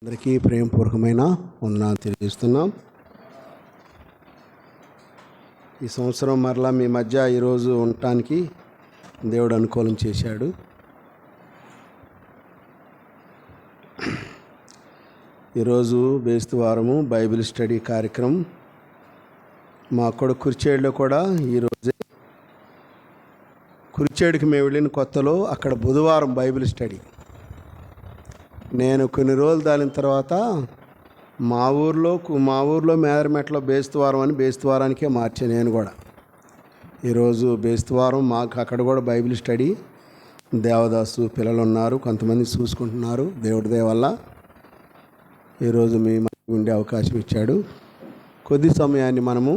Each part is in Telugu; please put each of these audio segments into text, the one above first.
అందరికీ ప్రేమపూర్వకమైన వందనాలు తెలియజేస్తున్నాం. ఈ సంవత్సరం మరలా మీ మధ్య ఈరోజు ఉండటానికి దేవుడు అనుకూలం చేశాడు. ఈరోజు బేస్తవారము బైబిల్ స్టడీ కార్యక్రమం మా కొడుకు కుర్చేడులో కూడా ఈరోజే. కుర్చేడుకి మేము వెళ్ళిన కొత్తలో అక్కడ బుధవారం బైబిల్ స్టడీ. నేను కొన్ని రోజులు దాని తర్వాత మా ఊర్లో మేదరమెట్లో బేస్తవారం అని బేస్తవారానికే మార్చాను నేను కూడా. ఈరోజు బేస్తవారం మాకు అక్కడ కూడా బైబిల్ స్టడీ. దేవదాసు పిల్లలు ఉన్నారు, కొంతమంది చూసుకుంటున్నారు. దేవుడి దయ వల్ల ఈరోజు మీ ఉండే అవకాశం ఇచ్చాడు. కొద్ది సమయాన్ని మనము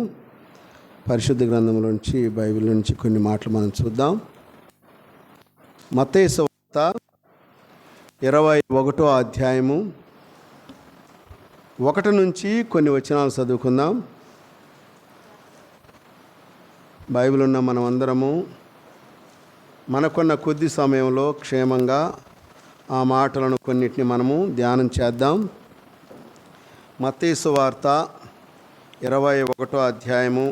పరిశుద్ధ గ్రంథంలో నుంచి బైబిల్ నుంచి కొన్ని మాటలు మనం చూద్దాం. మత్తయి సువార్త 21వ అధ్యాయము 1 నుంచి కొన్ని వచనాలు చదువుకుందాం. బైబిల్ ఉన్న మనం అందరము మనకున్న కొద్ది సమయంలో క్షేమంగా ఆ మాటలను కొన్నిటిని మనము ధ్యానం చేద్దాం. మత్తయి సువార్త 21వ అధ్యాయము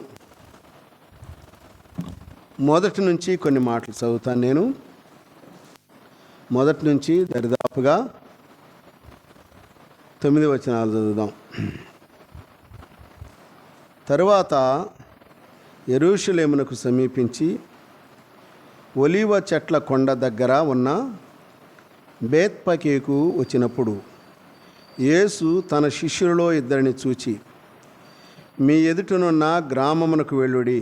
1 నుంచి కొన్ని మాటలు చదువుతాను. నేను 1 నుంచి దరిదాపుగా 9 వచనాలు చదువుదాం. తరువాత యెరూషలేమునకు సమీపించి ఒలీవ చెట్ల కొండ దగ్గర ఉన్న బేత్పకేకు వచ్చినప్పుడు యేసు తన శిష్యులలో 2 చూచి, మీ ఎదుటనున్న గ్రామమునకు వెళ్ళుడి.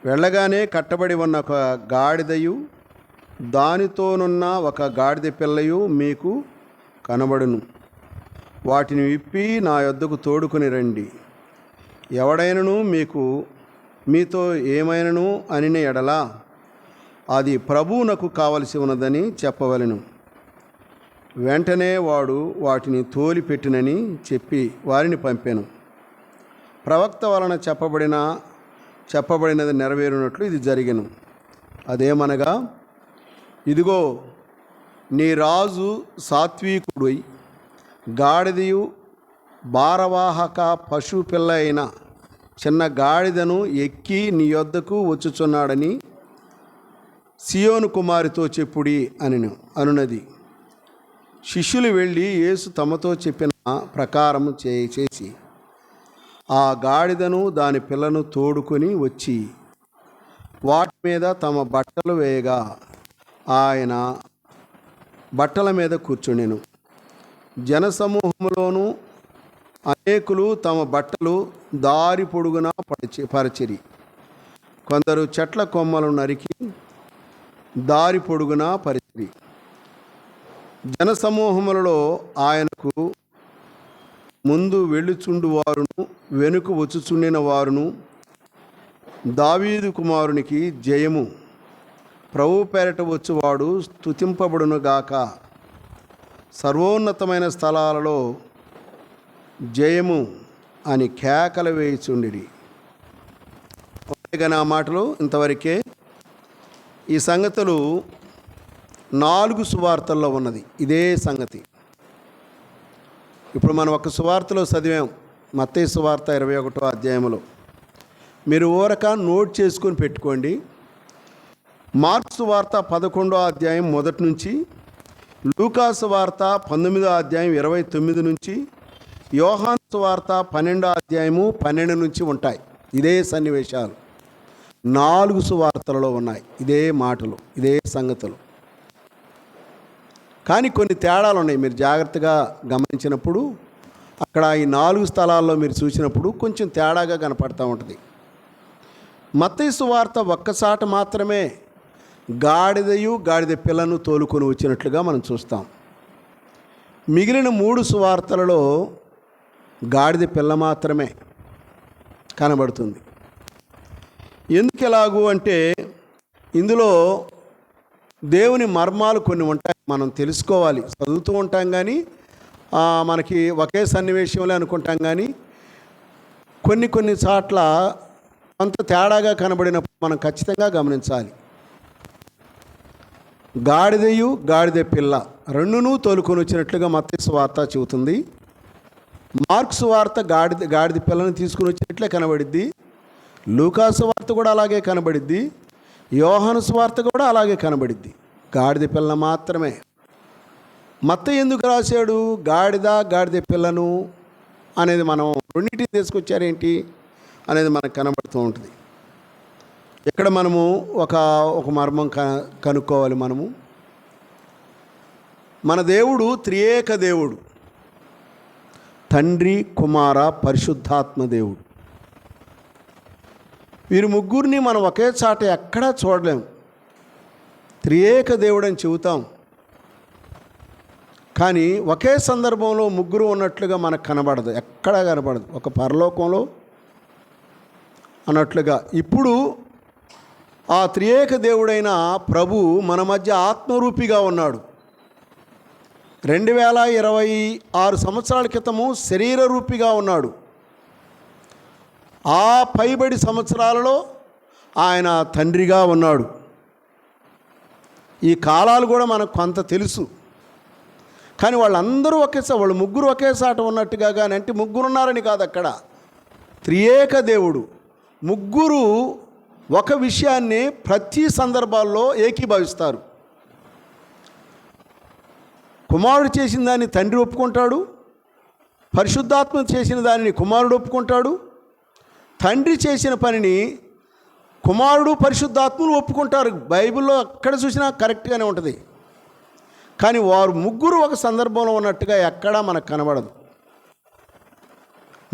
వెళ్ళగానే కట్టబడి ఉన్న ఒక గాడిదయు దానితోనున్న ఒక గాడిద పిల్లయు మీకు కనబడును. వాటిని విప్పి నా యొద్దకు తోడుకొని రండి. ఎవడైనను మీతో ఏమైనను అనిన ఎడల అది ప్రభువునకు కావలసి ఉన్నదని చెప్పవలెను. వెంటనే వాడు వాటిని తోలిపెట్టినని చెప్పి వారిని పంపెను. ప్రవక్త వలన చెప్పబడినది నెరవేరినట్లు ఇది జరిగెను. అదేమనగా, ఇదిగో నీ రాజు సాత్వికుడై గాడిదయు భారవాహక పశు పిల్ల అయిన చిన్న గాడిదను ఎక్కి నీ యొద్దకు వచ్చుచున్నాడని సియోను కుమారితో చెప్పుడి అనున్నది. శిష్యులు వెళ్ళి యేసు తమతో చెప్పిన ప్రకారం చేసి ఆ గాడిదను దాని పిల్లను తోడుకొని వచ్చి వాటి మీద తమ బట్టలు వేయగా ఆయన బట్టల మీద కూర్చుండెను. జనసమూహములోను అనేకులు తమ బట్టలు దారి పొడుగునా పరచిరి. కొందరు చెట్ల కొమ్మలు నరికి దారి పొడుగునా పరిచిరి. జనసమూహములలో ఆయనకు ముందు వెళ్ళుచుండు వారును వెనుక వచ్చుచుండిన వారును, దావీదు కుమారునికి జయము, ప్రభు పేరట వచ్చువాడు స్తుతింపబడునుగాక, సర్వోన్నతమైన స్థలాలలో జయము అని కేకలు వేయుచుండిరి. నా మాటలు ఇంతవరకే. ఈ సంగతులు 4 సువార్తల్లో ఉన్నది ఇదే సంగతి. ఇప్పుడు మనం ఒక సువార్తలో చదివాం, మత్తయి సువార్త 21వ అధ్యాయంలో. మీరు ఊరక నోట్ చేసుకొని పెట్టుకోండి. మార్కు సువార్త 11వ అధ్యాయం 1 నుంచి, లూకా సువార్త 19వ అధ్యాయం 29 నుంచి, యోహాను సువార్త 12వ అధ్యాయము 12 నుంచి ఉంటాయి ఇదే సన్నివేశాలు. 4 సువార్తలలో ఉన్నాయి ఇదే మాటలు, ఇదే సంగతులు. కానీ కొన్ని తేడాలు ఉన్నాయి. మీరు జాగ్రత్తగా గమనించినప్పుడు అక్కడ ఈ 4 స్థలాల్లో మీరు చూసినప్పుడు కొంచెం తేడాగా కనపడుతూ ఉంటుంది. మత్తయి సువార్త ఒక్కసాట మాత్రమే గాడిద పిల్లను తోలుకొని వచ్చినట్లుగా మనం చూస్తాం. మిగిలిన 3 సువార్తలలో గాడిద పిల్ల మాత్రమే కనబడుతుంది. ఎందుకు ఎలాగూ అంటే ఇందులో దేవుని మర్మాలు కొన్ని ఉంటాయి, మనం తెలుసుకోవాలి. చదువుతూ ఉంటాం కానీ మనకి ఒకే సన్నివేశంలో అనుకుంటాం, కానీ కొన్ని చోట్ల కొంత తేడాగా కనబడినప్పుడు మనం ఖచ్చితంగా గమనించాలి. గాడిద పిల్ల రెండును తోలుకొని వచ్చినట్లుగా మత్తయి సువార్త చెబుతుంది. మార్కు సువార్త గాడిద పిల్లని తీసుకుని వచ్చినట్లే కనబడిద్ది. లూకా సువార్త కూడా అలాగే కనబడిద్ది. యోహాను సువార్త కూడా అలాగే కనబడిద్ది. గాడిద పిల్ల మాత్రమే. మత్తయి ఎందుకు రాశాడు గాడిద పిల్లను అనేది? మనం రెండింటిని తీసుకొచ్చారేంటి అనేది మనకు కనబడుతూ ఉంటుంది. ఇక్కడ మనము ఒక మర్మం కనుక్కోవాలి. మన దేవుడు త్రియేక దేవుడు, తండ్రి, కుమార, పరిశుద్ధాత్మ దేవుడు. వీరు ముగ్గురిని మనం ఒకే చాట ఎక్కడా చూడలేము. త్రియేక దేవుడు అని చెబుతాం, కానీ ఒకే సందర్భంలో ముగ్గురు ఉన్నట్లుగా మనకు కనబడదు, ఎక్కడా కనబడదు. ఒక పరలోకంలో అన్నట్లుగా ఇప్పుడు ఆ త్రియేక దేవుడైన ప్రభు మన మధ్య ఆత్మరూపిగా ఉన్నాడు. 2026 సంవత్సరాల క్రితము శరీర రూపిగా ఉన్నాడు. ఆ పైబడి సంవత్సరాలలో ఆయన తండ్రిగా ఉన్నాడు. ఈ కాలాలు కూడా మనకు కొంత తెలుసు, కానీ వాళ్ళందరూ వాళ్ళు ముగ్గురు ఒకేసాట ఉన్నట్టుగా కానీ, అంటే ముగ్గురు ఉన్నారని కాదు, అక్కడ త్రియేక దేవుడు. ముగ్గురు ఒక విషయాన్ని ప్రతి సందర్భాల్లో ఏకీభవిస్తారు. కుమారుడు చేసిన దాన్ని తండ్రి ఒప్పుకుంటాడు, పరిశుద్ధాత్మ చేసిన దానిని కుమారుడు ఒప్పుకుంటాడు, తండ్రి చేసిన పనిని కుమారుడు పరిశుద్ధాత్మలు ఒప్పుకుంటారు. బైబిల్లో ఎక్కడ చూసినా కరెక్ట్గానే ఉంటుంది. కానీ వారు ముగ్గురు ఒక సందర్భంలో ఉన్నట్టుగా ఎక్కడా మనకు కనబడదు.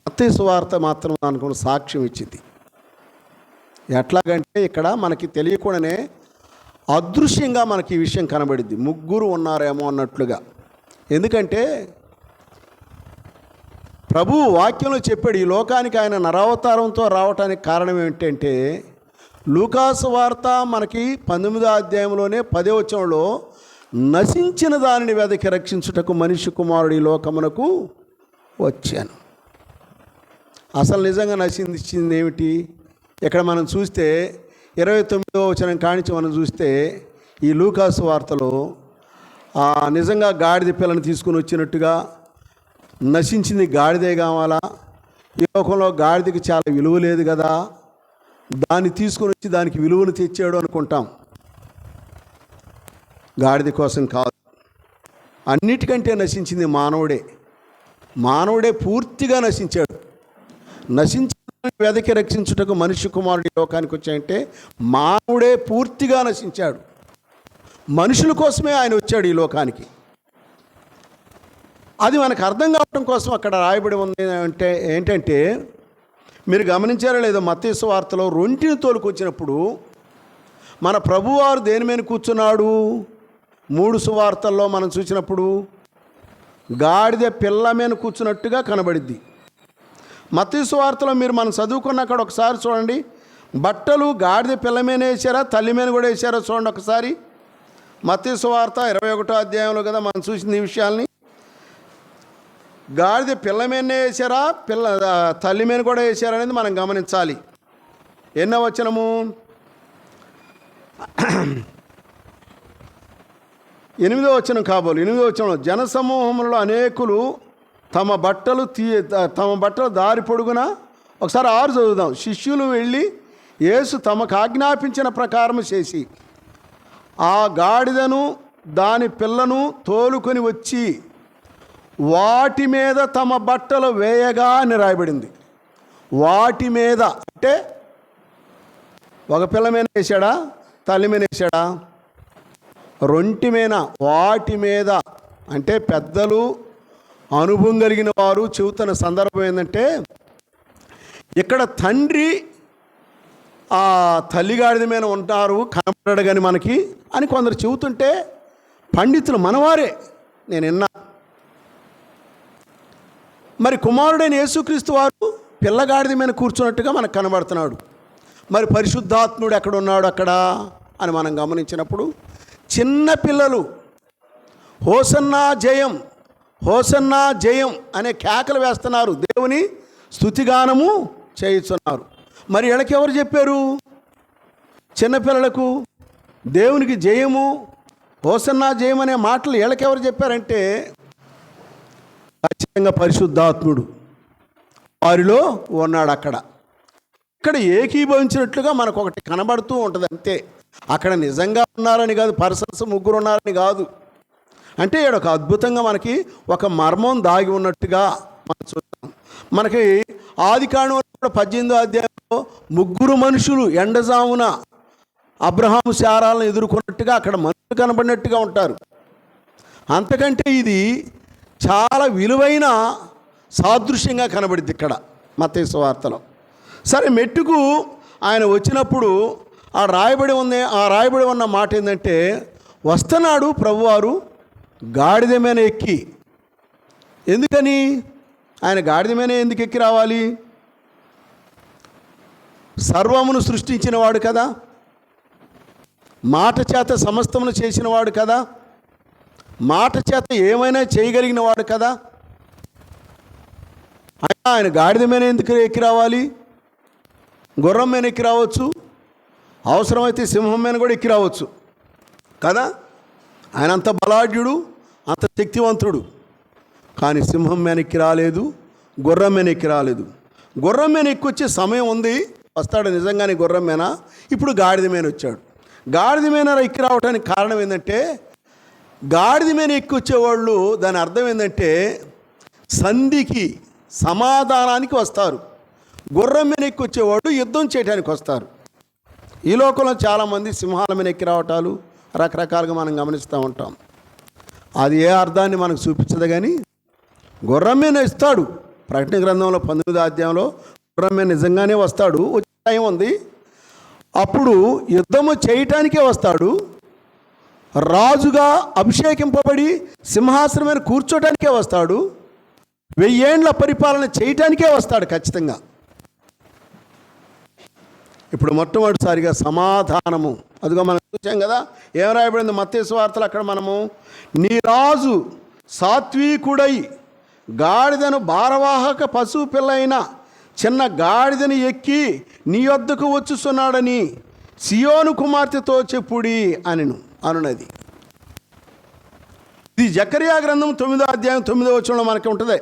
మత్తయి సువార్త మాత్రం అనుకున్న సాక్ష్యం ఇచ్చింది. ఎట్లాగంటే ఇక్కడ మనకి తెలియకుండానే అదృశ్యంగా మనకి ఈ విషయం కనబడిద్ది, ముగ్గురు ఉన్నారేమో అన్నట్లుగా. ఎందుకంటే ప్రభువు వాక్యంలో చెప్పాడు, ఈ లోకానికి ఆయన నరావతారంతో రావటానికి కారణం ఏమిటంటే, లూకాసు వార్త మనకి 19వ అధ్యాయంలోనే 10వ వచనంలో, నశించిన దానిని వెదకి రక్షించుటకు మనిషి కుమారుడు ఈ లోకమునకు వచ్చాను. అసలు నిజంగా నశించింది ఏమిటి? ఇక్కడ మనం చూస్తే 29వ వచనం కానించి మనం చూస్తే ఈ లూకాసు వార్తలో నిజంగా గాడిద పిల్లని తీసుకుని వచ్చినట్టుగా, నశించింది గాడిదే కావాలా, ఈ లోకంలో గాడిదకి చాలా విలువ లేదు కదా, దాన్ని తీసుకొని వచ్చి దానికి విలువను తెచ్చాడు అనుకుంటాం. గాడిద కోసం కాదు, అన్నిటికంటే నశించింది మానవుడే పూర్తిగా నశించాడు. నశించిన వెదకి రక్షించుటకు మనిషి కుమారుడు లోకానికి వచ్చాయంటే మానవుడే పూర్తిగా నశించాడు. మనుషుల కోసమే ఆయన వచ్చాడు ఈ లోకానికి. అది మనకు అర్థం కావడం కోసం అక్కడ రాయబడి ఉంది. ఏంటంటే మీరు గమనించారో లేదో, మత్తయి సువార్తలో రొంటిని తోలుకొచ్చినప్పుడు మన ప్రభువారు దేని మీద కూర్చున్నాడు? 3 సువార్తల్లో మనం చూసినప్పుడు గాడిద పిల్ల మీద కూర్చున్నట్టుగా కనబడిద్ది. మత్తయి సువార్తలో మనం చదువుకున్న అక్కడ ఒకసారి చూడండి, బట్టలు గాడిద పిల్ల మీద వేసారా, తల్లి మీద కూడా వేసారా చూడండి ఒకసారి. మత్తయి సువార్త 21వ అధ్యాయంలో కదా మనం చూసింది ఈ విషయాల్ని. గాడిద పిల్ల మీదనే వేసారా, తల్లి మీద కూడా వేసారా అనేది మనం గమనించాలి. ఎన్నో వచనము? 8వ వచనం కాబోలు. 8వ వచనం, జనసమూహంలో అనేకులు తమ బట్టలు దారి పొడుగున, ఒకసారి 6 చదువుదాం. శిష్యులు వెళ్ళి యేసు తమకు ఆజ్ఞాపించిన ప్రకారం చేసి ఆ గాడిదను దాని పిల్లను తోలుకొని వచ్చి వాటి మీద తమ బట్టలు వేయగా అని రాయబడింది. వాటి మీద అంటే ఒక పిల్ల మీద వేసాడా, తల్లి మీద వేసాడా? రొంటి మీద. వాటి మీద అంటే పెద్దలు, అనుభవం కలిగిన వారు చెబుతున్న సందర్భం ఏంటంటే, ఇక్కడ తండ్రి ఆ తల్లిగాడిద మీద ఉంటారు, కనపడడు కానీ మనకి అని కొందరు చెబుతుంటే, పండితులు మనవారే నేను విన్నా. మరి కుమారుడైన యేసుక్రీస్తు వారు పిల్లగాడిద మీద కూర్చున్నట్టుగా మనకు కనబడుతున్నాడు. మరి పరిశుద్ధాత్ముడు ఎక్కడున్నాడు అక్కడ అని మనం గమనించినప్పుడు, చిన్న పిల్లలు హోసన్నా జయం, హోసన్నా జయం అనే కేకలు వేస్తున్నారు, దేవుని స్తుతిగానము చేయుచున్నారు. మరి వీళ్ళకి ఎవరు చెప్పారు? చిన్నపిల్లలకు దేవునికి జయము, హోసన్నా జయమనే మాటలు వీళ్ళకెవరు చెప్పారంటే ఖచ్చితంగా పరిశుద్ధాత్ముడు వారిలో ఉన్నాడు. ఇక్కడ ఏకీభవించినట్లుగా మనకు ఒకటి కనబడుతూ ఉంటుంది అంతే. అక్కడ నిజంగా ఉన్నారని కాదు, పర్సన్స్ ముగ్గురు ఉన్నారని కాదు. అంటే ఇక్కడ ఒక అద్భుతంగా మనకి ఒక మర్మం దాగి ఉన్నట్టుగా మనం చూస్తాం. మనకి ఆదికాండం 18వ అధ్యాయంలో ముగ్గురు మనుషులు ఎండజామున అబ్రహాము శారాలను ఎదుర్కొన్నట్టుగా అక్కడ మనుషులు కనబడినట్టుగా ఉంటారు. అంతకంటే ఇది చాలా విలువైన సాదృశ్యంగా కనబడింది ఇక్కడ మత్తయి సువార్తలో. సరే, మెట్టుకు ఆయన వచ్చినప్పుడు ఆ రాయబడి ఉన్న మాట ఏంటంటే, వస్తున్నాడు ప్రభువారు గాడిద మీద ఎక్కి. ఎందుకని ఆయన గాడిద మీద ఎందుకు ఎక్కి రావాలి? సర్వమును సృష్టించిన వాడు కదా, మాట చేత సమస్తమును చేసిన వాడు కదా, మాట చేత ఏమైనా చేయగలిగిన వాడు కదా. ఆయన గాడిద మీద ఎందుకు ఎక్కి రావాలి? గుర్రం మీద ఎక్కి రావచ్చు, అవసరమైతే సింహం మీద కూడా ఎక్కి రావచ్చు కదా. ఆయన అంత బలాఢ్యుడు, అంత శక్తివంతుడు. కానీ సింహం మీద ఎక్కి రాలేదు, గుర్రం మీద ఎక్కి రాలేదు. గుర్రం మీద ఎక్కి వచ్చే సమయం ఉంది, వస్తాడు నిజంగానే గుర్రం మీద. ఇప్పుడు గాడిద మీద వచ్చాడు. గాడిద మీద ఎక్కి రావడానికి కారణం ఏంటంటే, గాడిద మీద ఎక్కి వచ్చేవాళ్ళు దాని అర్థం ఏంటంటే సంధికి సమాధానానికి వస్తారు. గుర్రం మీద ఎక్కి వచ్చేవాడు యుద్ధం చేయడానికి వస్తారు. ఈ లోకంలో చాలామంది సింహాల మీద ఎక్కి రావటాలు రకరకాలుగా మనం గమనిస్తూ ఉంటాం. అది ఏ అర్థాన్ని మనకు చూపించదు. కానీ గుర్రం మీద ఇస్తాడు. ప్రకటన గ్రంథంలో 19వ అధ్యాయంలో గుర్రం మీద నిజంగానే వస్తాడు. వచ్చే టైం ఉంది, అప్పుడు యుద్ధము చేయటానికే వస్తాడు. రాజుగా అభిషేకింపబడి సింహాసనం మీద కూర్చోటానికే వస్తాడు. 1000 ఏండ్ల పరిపాలన చేయటానికే వస్తాడు ఖచ్చితంగా. ఇప్పుడు మొట్టమొదటిసారిగా సమాధానము, అదిగో మనం చూసాం కదా, ఏం రాయబడింది మత్తయి సువార్తలో. అక్కడ మనము, నీ రాజు సాత్వికుడై గాడిదను భారవాహక పశువు పిల్లైన చిన్న గాడిదని ఎక్కి నీ వద్దకు వచ్చుస్తున్నాడని సియోను కుమార్తెతో చెప్పుడి అనున్నది. ఇది జకర్యా గ్రంథం 9వ అధ్యాయం 9వ వచనంలో మనకి ఉంటుంది,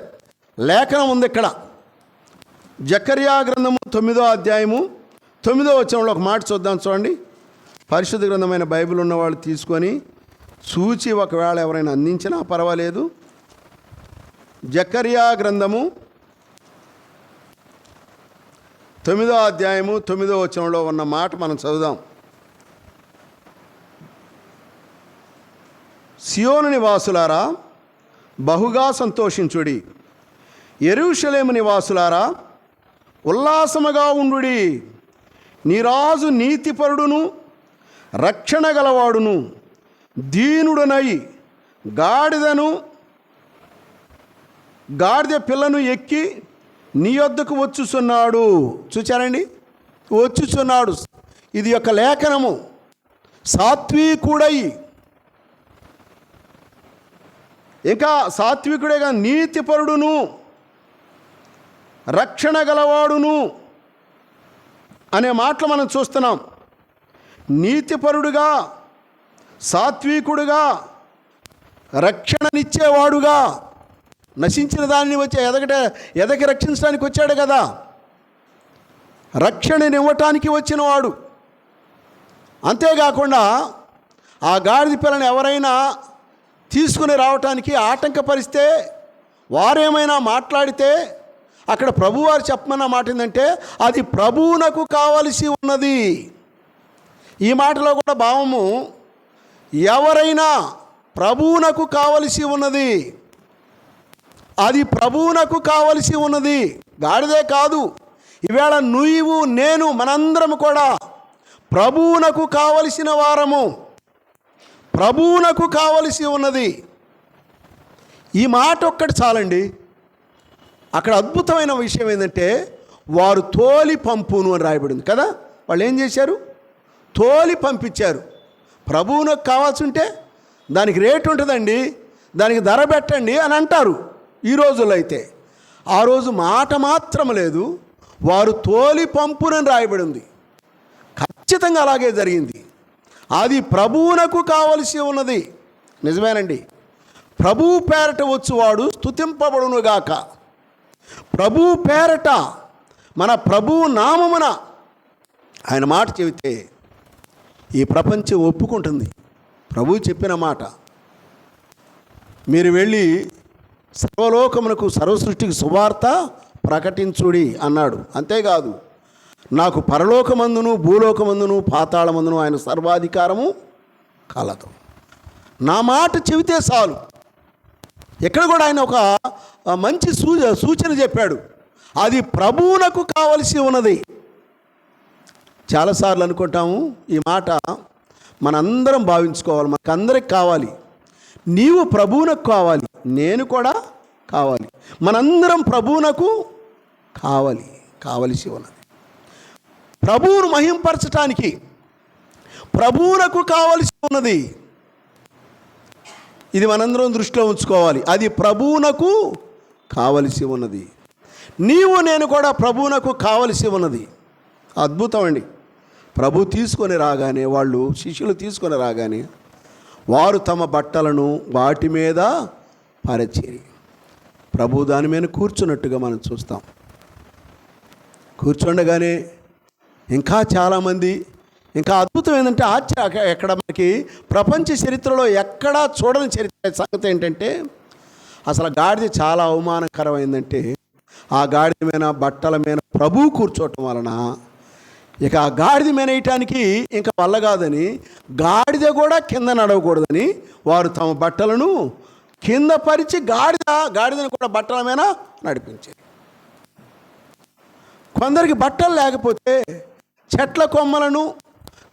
లేఖనం ఉంది ఇక్కడ. జకర్యా గ్రంథము 9వ అధ్యాయము 9వ వచనంలో ఒక మాట చూద్దాం, చూడండి. పరిశుద్ధ గ్రంథమైన బైబిల్ ఉన్నవాళ్ళు తీసుకొని చూచి ఒకవేళ ఎవరైనా అందించినా పర్వాలేదు. జకర్యా గ్రంథము 9వ అధ్యాయము 9వ వచనంలో ఉన్న మాట మనం చదువుదాం. సియోను నివాసులారా బహుగా సంతోషించుడి, యెరూషలేము నివాసులారా ఉల్లాసముగా ఉండుడి. నీ రాజు నీతిపరుడును రక్షణ గలవాడును దీనుడనై గాడిద పిల్లను ఎక్కి నీ వద్దకు వచ్చుచున్నాడు. చూచారండి, వచ్చుచున్నాడు. ఇది యొక్క లేఖనము. సాత్వికుడై, ఇంకా సాత్వికుడేగా నీతిపరుడును రక్షణ గలవాడును అనే మాటలు మనం చూస్తున్నాం. నీతిపరుడుగా, సాత్వికుడుగా, రక్షణనిచ్చేవాడుగా, నశించిన దాన్ని వచ్చి ఎదకి రక్షించడానికి వచ్చాడు కదా, రక్షణనివ్వటానికి వచ్చినవాడు. అంతేకాకుండా ఆ గాడిద పిల్లని ఎవరైనా తీసుకుని రావటానికి ఆటంకపరిస్తే, వారేమైనా మాట్లాడితే, అక్కడ ప్రభువారు చెప్పమన్న మాట ఏంటంటే, అది ప్రభువునకు కావలసి ఉన్నది. ఈ మాటలో కూడా భావము, ఎవరైనా ప్రభువునకు కావలసి ఉన్నది, అది ప్రభువునకు కావలసి ఉన్నది, గాడిదే కాదు. ఈవేళ నువ్వు నేను మనందరం కూడా ప్రభువునకు కావలసిన వారము, ప్రభువునకు కావలసి ఉన్నది. ఈ మాట ఒక్కటి చాలండి. అక్కడ అద్భుతమైన విషయం ఏంటంటే, వారు తోలి పంపును అని రాయబడింది కదా. వాళ్ళు ఏం చేశారు? తోలి పంపించారు. ప్రభువునకు కావాల్సి ఉంటే దానికి రేటు ఉంటుందండి, దానికి ధర పెట్టండి అని అంటారు ఈ రోజుల్లో. అయితే ఆ రోజు మాట మాత్రం లేదు, వారు తోలి పంపునని రాయబడింది. ఖచ్చితంగా అలాగే జరిగింది. అది ప్రభువునకు కావలసి ఉన్నది. నిజమేనండి. ప్రభువు పేరట వచ్చువాడు స్తుతింపబడునుగాక. ప్రభువు పేరట, మన ప్రభువు నామమున ఆయన మాట చెబితే ఈ ప్రపంచం ఒప్పుకుంటుంది. ప్రభువు చెప్పిన మాట, మీరు వెళ్ళి సర్వలోకమునకు, సర్వసృష్టికి సువార్త ప్రకటించుడి అన్నాడు. అంతేకాదు, నాకు పరలోకమందును భూలోకమందును పాతాళమందును ఆయన సర్వాధికారము కలదు. నా మాట చెబితే చాలు. ఇక్కడ కూడా ఆయన ఒక మంచి సూచన చెప్పాడు. అది ప్రభువునకు కావలసి ఉన్నది. చాలాసార్లు అనుకుంటాము ఈ మాట మనందరం భావించుకోవాలి. మనకందరికి కావాలి. నీవు ప్రభువునకు కావాలి, నేను కూడా కావాలి. మనందరం ప్రభువునకు కావలసి ఉన్నది. ప్రభువును మహింపరచటానికి ప్రభువునకు కావలసి ఉన్నది. ఇది మనందరం దృష్టిలో ఉంచుకోవాలి. అది ప్రభువునకు కావలసి ఉన్నది. నీవు నేను కూడా ప్రభువునకు కావలసి ఉన్నది. అద్భుతం అండి. ప్రభు తీసుకొని రాగానే, వాళ్ళు శిష్యులు తీసుకొని రాగానే వారు తమ బట్టలను వాటి మీద పరిచిరి. ప్రభు దాని మీద కూర్చున్నట్టుగా మనం చూస్తాం. కూర్చుండగానే ఇంకా చాలామంది, ఇంకా అద్భుతం ఏంటంటే ఎక్కడ మనకి ప్రపంచ చరిత్రలో ఎక్కడా చూడని చరిత్ర సంగతి ఏంటంటే, అసలు గాడిద చాలా అవమానకరమైందంటే, ఆ గాడిద మీద బట్టల మీద ప్రభువు కూర్చోవటం వలన ఇక ఆ గాడిద మీద వేయటానికి ఇంకా వల్ల కాదని, గాడిద కూడా కింద నడవకూడదని వారు తమ బట్టలను కింద పరిచి గాడిదను కూడా బట్టల మీద నడిపించారు. కొందరికి బట్టలు లేకపోతే చెట్ల కొమ్మలను,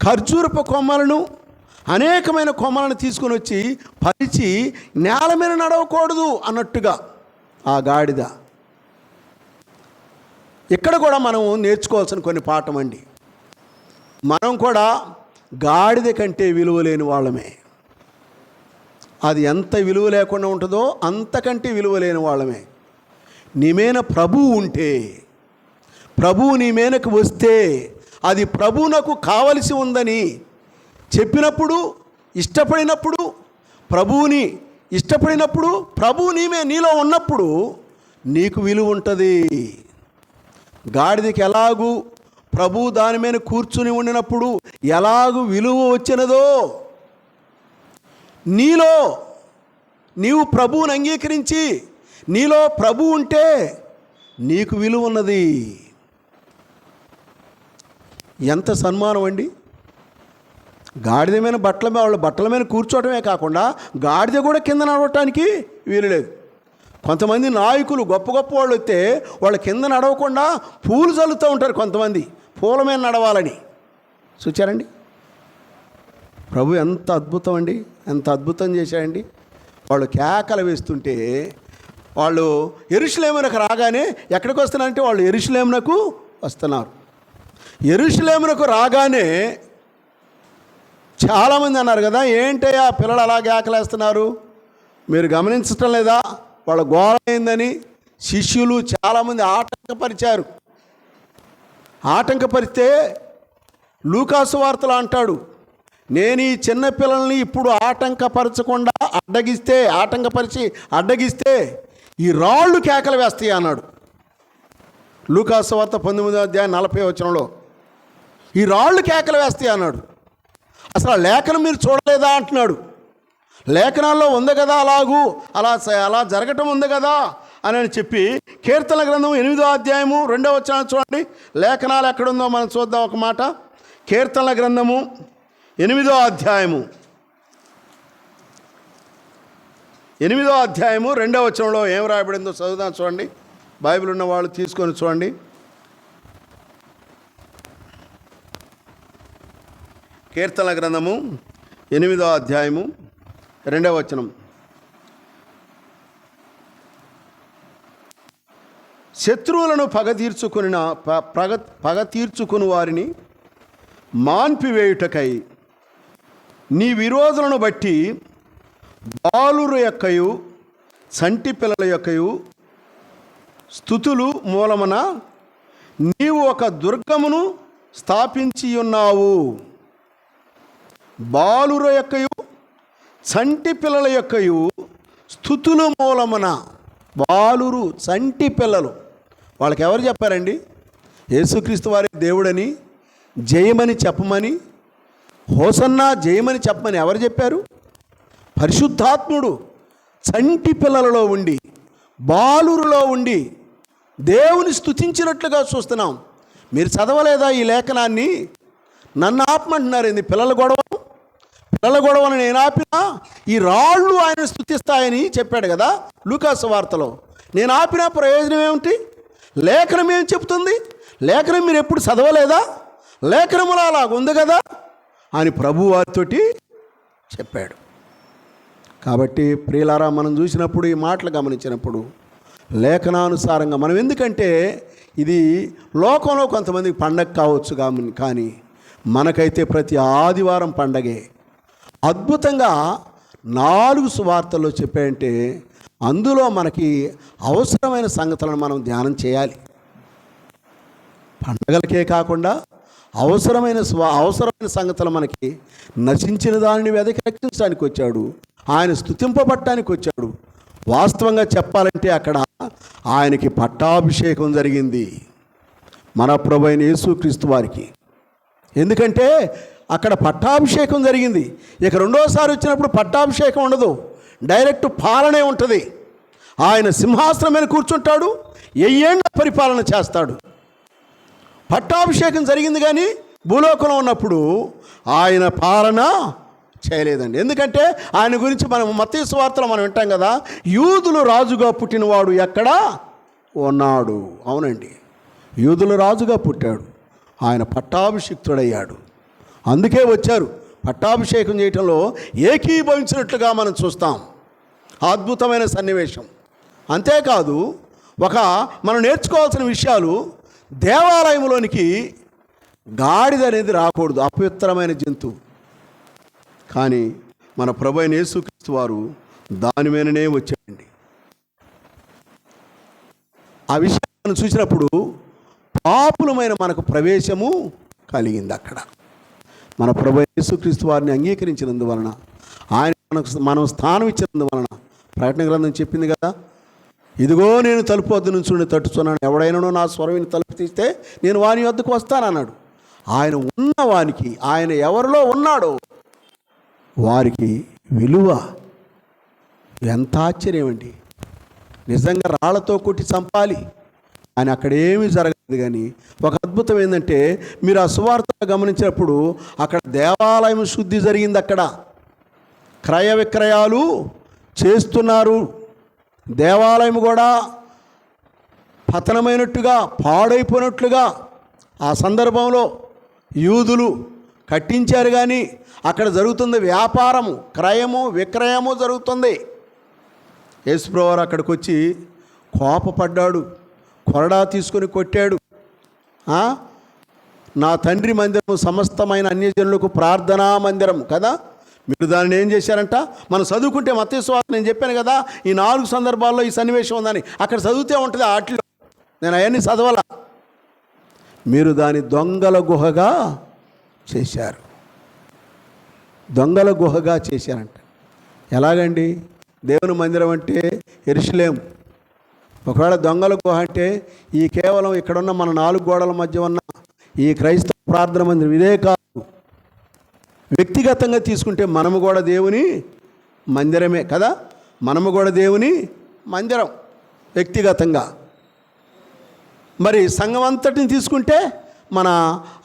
ఖర్జూరపు కొమ్మలను, అనేకమైన కొమ్మలను తీసుకొని వచ్చి పరిచి నేల మీద నడవకూడదు అన్నట్టుగా ఆ గాడిద. ఇక్కడ కూడా మనం నేర్చుకోవాల్సిన కొన్ని పాఠం అండి. మనం కూడా గాడిద కంటే విలువ లేని వాళ్ళమే. అది ఎంత విలువ లేకుండా ఉంటుందో అంతకంటే విలువ లేని వాళ్ళమే. నీ మీద ప్రభువు ఉంటే, ప్రభువు నీ మీదకు వస్తే, అది ప్రభువునకు కావలసి ఉందని చెప్పినప్పుడు, ఇష్టపడినప్పుడు, ప్రభువుని ఇష్టపడినప్పుడు, ప్రభువు నీలో ఉన్నప్పుడు నీకు విలువ ఉంటుంది. గాడిదకి ఎలాగూ ప్రభువు దాని మీద కూర్చుని ఉండినప్పుడు ఎలాగూ విలువ వచ్చినదో, నీవు ప్రభువుని అంగీకరించి నీలో ప్రభు ఉంటే నీకు విలువ ఉన్నది. ఎంత సన్మానం అండి. గాడిద మీద వాళ్ళ బట్టల మీద కూర్చోవటమే కాకుండా గాడిద కూడా కింద నడవటానికి వీలు లేదు. కొంతమంది నాయకులు, గొప్ప గొప్ప వాళ్ళు వస్తే వాళ్ళ కింద నడవకుండా పూలు చల్లుతూ ఉంటారు. కొంతమంది పూల మీద నడవాలని. చూచారండి, ప్రభు ఎంత అద్భుతం అండి, ఎంత అద్భుతం చేశాడండి. వాళ్ళు కేకలు వేస్తుంటే, వాళ్ళు యెరూషలేమునకు రాగానే ఎక్కడికి వస్తున్నారంటే వాళ్ళు యెరూషలేమునకు వస్తున్నారు. యెరూషలేమునకు రాగానే చాలామంది అన్నారు కదా, ఏంటయ్యా పిల్లలు అలా కేకలేస్తున్నారు, మీరు గమనించటం లేదా, వాళ్ళ గోల అయిందని శిష్యులు చాలామంది ఆటంకపరిస్తే లూకాసు వార్తలు అంటాడు, నేను ఈ చిన్నపిల్లల్ని ఇప్పుడు ఆటంకపరచకుండా అడ్డగిస్తే ఈ రాళ్ళు కేకలు వేస్తాయి అన్నాడు. లూకాసు వార్త 19వ అధ్యాయం 40వ వచనంలో ఈ రాళ్ళు కేకలు వేస్తాయి అన్నాడు. అసలు ఆ లేఖనం మీరు చూడలేదా అంటున్నాడు. లేఖనాల్లో ఉంది కదా, అలా జరగటం ఉంది కదా అని చెప్పి కీర్తన గ్రంథం 8వ అధ్యాయము 2వ వచనం చూడండి. లేఖనాలు ఎక్కడుందో మనం చూద్దాం ఒక మాట. కీర్తన గ్రంథము 8వ అధ్యాయము 2వ వచనంలో ఏం రాయబడిందో చదువుదాం చూడండి. బైబిల్ ఉన్న వాళ్ళు తీసుకొని చూడండి. కీర్తన గ్రంథము 8వ అధ్యాయము 2వ వచనం. శత్రువులను పగ తీర్చుకుని వారిని మాన్పివేయుటకై నీ విరోధులను బట్టి బాలుర యొక్కయు సంటి పిల్లల యొక్కయు స్తుతులు మూలమున నీవు ఒక దుర్గమును స్థాపించి ఉన్నావు. బాలుర యొక్కయు చంటి పిల్లల యొక్కయు స్తుతుల మూలమున. బాలురు, చంటి పిల్లలు, వాళ్ళకి ఎవరు చెప్పారండి? యేసుక్రీస్తు వారి దేవుడని, జయమని చెప్పమని, హోసన్నా జయమని చెప్పమని ఎవరు చెప్పారు? పరిశుద్ధాత్ముడు చంటి పిల్లలలో ఉండి, బాలురులో ఉండి దేవుని స్తుతించినట్లుగా చూస్తున్నాం. మీరు చదవలేదా ఈ లేఖనాన్ని? నన్ను ఆపమంటున్నారు ఏంది? పిల్లల గొడవను నేను ఆపినా ఈ రాళ్ళు ఆయన స్తుతిస్తాయని చెప్పాడు కదా లూకాసు వార్తలో. నేను ఆపినా ప్రయోజనం ఏమిటి? లేఖనం ఏం చెప్తుంది? లేఖనం మీరు ఎప్పుడు చదవలేదా? లేఖనములో అలాగ ఉంది కదా అని ప్రభు వారితోటి చెప్పాడు. కాబట్టి ప్రియులారా, మనం చూసినప్పుడు, ఈ మాటలు గమనించినప్పుడు లేఖనానుసారంగా మనం, ఎందుకంటే ఇది లోకంలో కొంతమందికి పండగ కావచ్చు కానీ మనకైతే ప్రతి ఆదివారం పండగే. అద్భుతంగా 4 సువార్తల్లో చెప్పాయంటే అందులో మనకి అవసరమైన సంగతులను మనం ధ్యానం చేయాలి. పండగలకే కాకుండా అవసరమైన సంగతులు మనకి, నశించిన దానిని వెదకి రక్షించడానికి వచ్చాడు, ఆయన స్తుతింపబట్టడానికి వచ్చాడు. వాస్తవంగా చెప్పాలంటే అక్కడ ఆయనకి పట్టాభిషేకం జరిగింది, మన ప్రభువైన యేసుక్రీస్తు వారికి. ఎందుకంటే అక్కడ పట్టాభిషేకం జరిగింది. ఇక రెండోసారి వచ్చినప్పుడు పట్టాభిషేకం ఉండదు, డైరెక్ట్ పాలనే ఉంటుంది. ఆయన సింహాసనం మీద కూర్చుంటాడు, 1000 ఏళ్ళ పరిపాలన చేస్తాడు. పట్టాభిషేకం జరిగింది కానీ భూలోకంలో ఉన్నప్పుడు ఆయన పాలన చేయలేదండి. ఎందుకంటే ఆయన గురించి మనం మత్తయి సువార్తలో మనం వింటాం కదా, యూదులు రాజుగా పుట్టినవాడు ఎక్కడ ఉన్నాడు. అవునండి, యూదులు రాజుగా పుట్టాడు, ఆయన పట్టాభిషిక్తుడయ్యాడు. అందుకే వచ్చారు. పట్టాభిషేకం చేయటంలో ఏకీభవించినట్లుగా మనం చూస్తాం. అద్భుతమైన సన్నివేశం. అంతేకాదు, మనం నేర్చుకోవాల్సిన విషయాలు, దేవాలయంలోనికి గాడిద అనేది రాకూడదు, అపవిత్రమైన జంతువు. కానీ మన ప్రభువైన యేసుక్రీస్తు వారు దాని మీదనే వచ్చాడండి. ఆ విషయాన్ని చూసినప్పుడు పాపులమైన మనకు ప్రవేశము కలిగింది. అక్కడ మన ప్రభువైన యేసుక్రీస్తు వారిని అంగీకరించినందువలన, ఆయన మనం స్థానం ఇచ్చినందువలన, ప్రకటన గ్రంథం చెప్పింది కదా, ఇదిగో నేను తలుపు వద్ద నుంచి తట్టుచున్నాను, ఎవడైనానో నా స్వరవిని తలుపు తీస్తే నేను వాని వద్దకు వస్తానన్నాడు. ఆయన ఉన్నవానికి, ఆయన ఎవరిలో ఉన్నాడో వారికి విలువ. ఎంత ఆశ్చర్యం అండి! నిజంగా రాళ్లతో కొట్టి చంపాలి అని అక్కడేమీ జరగదు. కానీ ఒక అద్భుతం ఏంటంటే, మీరు ఆ సువార్త గమనించినప్పుడు అక్కడ దేవాలయం శుద్ధి జరిగింది. అక్కడ క్రయ విక్రయాలు చేస్తున్నారు. దేవాలయం కూడా పతనమైనట్టుగా, పాడైపోయినట్లుగా ఆ సందర్భంలో యూదులు కట్టించారు. కానీ అక్కడ జరుగుతుంది వ్యాపారము, క్రయము విక్రయము జరుగుతుంది. యేసుప్రభువారు అక్కడికి వచ్చి కోపపడ్డాడు, కొరడా తీసుకొని కొట్టాడు. నా తండ్రి మందిరము సమస్తమైన అన్యజనులకు ప్రార్థనా మందిరం కదా, మీరు దానిని ఏం చేశారంట? మనం చదువుకుంటే మత్తయి సువార్త నేను చెప్పాను కదా, ఈ 4 సందర్భాల్లో ఈ సన్నివేశం ఉందని అక్కడ చదివితే ఉంటుంది. వాటిలో నేను అవన్నీ చదవాల. మీరు దాని దొంగల గుహగా చేశారు, దొంగల గుహగా చేశారంట. ఎలాగండి? దేవుని మందిరం అంటే యెరూషలేము. ఒకవేళ దొంగల గుహ అంటే ఈ కేవలం ఇక్కడున్న మన 4 గోడల మధ్య ఉన్న ఈ క్రైస్తవ ప్రార్థన మందిరం ఇదే కాదు. వ్యక్తిగతంగా తీసుకుంటే మనము కూడా దేవుని మందిరమే కదా, మనము కూడా దేవుని మందిరం వ్యక్తిగతంగా. మరి సంఘం అంతటిని తీసుకుంటే మన